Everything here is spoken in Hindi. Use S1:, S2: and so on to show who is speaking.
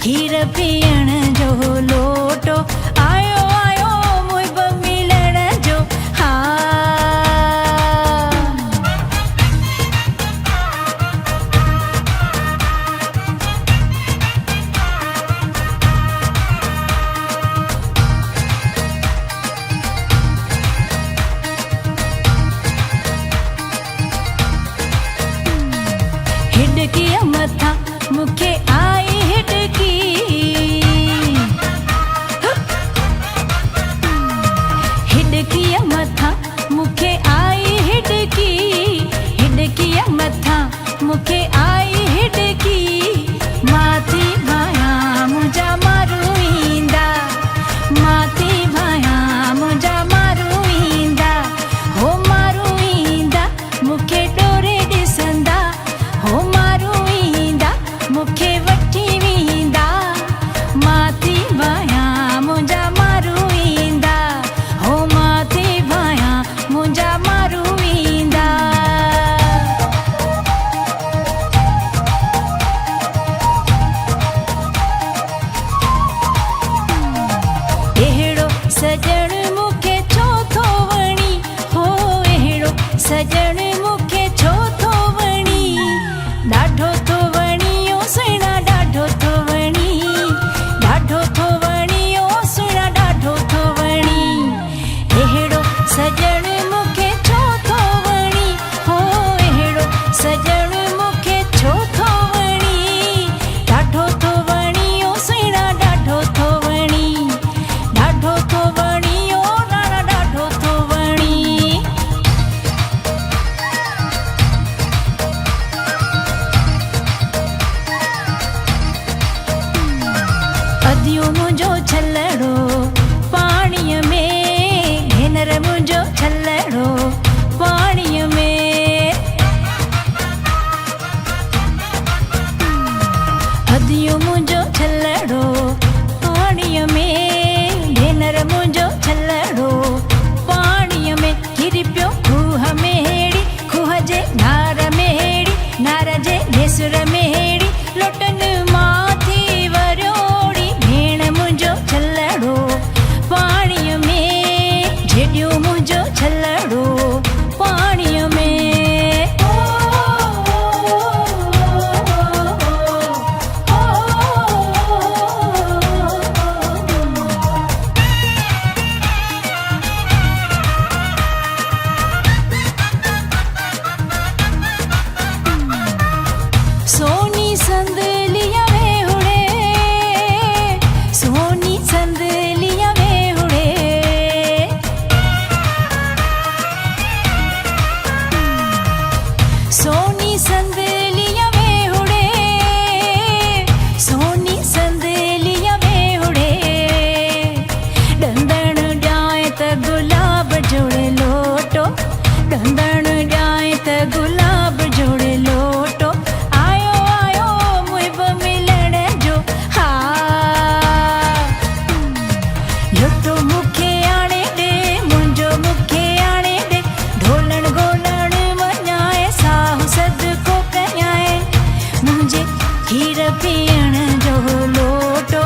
S1: खीर पीअण जो लोटो आयो आयो मुइब मिलण जो हा। हिडकी मथा मुखे आई हिडकी हिडकी मथा मुखे आई हिडकी हिडकी मथा मुखे आई हिडकी माथी भाया मुझा मारू ईंदा माथी भाया मुझा मारू ईंदा हो मारू ईंदा मुखे डोरे ॾिसंदा हो मारू ईंदा मुखे वठी वेंदा माथी भाया मुंहिंजा मारू ईंदा हो माथी भाया मुंहिंजा मारू ईंदा। अहिड़ो सजण मूंखे छो थो वणी हो अहिड़ो सजण मूंखे छो थो वणी ॾाढो थो वणी ओ सुहिणा ॾाढो थो वणी ॾाढो थो वणी ओ सुहिणा ॾाढो थो वणी अहिड़ो सजण मूंखे छो थो वणी हो अहिड़ो सजण मूंखे छो थो वणी ॾाढो थो वणी ओ सुहिणा ॾाढो थो वणी ॾाढो थो वणी ओ राणा ॾाढो थो वणी। अदियो मुंहिंजो छलड़ो पाणीअ में भेनर मुंहिंजो छलड़ो पाणीअ में अदियो मुंहिंजो छलड़ो पाणीअ में भेनर मुंहिंजो छलड़ो पाणीअ में किरी पियो खूह में हेड़ी खूह जे नार में हेड़ी नार जे ढेसुर में हेड़ी लोटनि माथी वरियोड़ी भेण मुंहिंजो छलड़ो पाणीअ में झेडियो मुंहिंजो छलड़ो पाणीअ में। सोनी संदलिया वेहुड़े सोनी संदलिया वेहुड़े सोनी संदलिया वेहुड़े सोनी संदलिया वेहुड़े डंदण ॾाए त गुलाब जोड़े लोटो डंदण ॾाए त गुलाब जोड़े लोटो आयो आयो मुइब मिलण जो हा। लोटो मुखे आणे ॾे मुंहिंजो मुखे आणे ॾे ढोलण गोलण वञाए साहु सदको कयाए मुंहिंजे खीर पीअण जो लोटो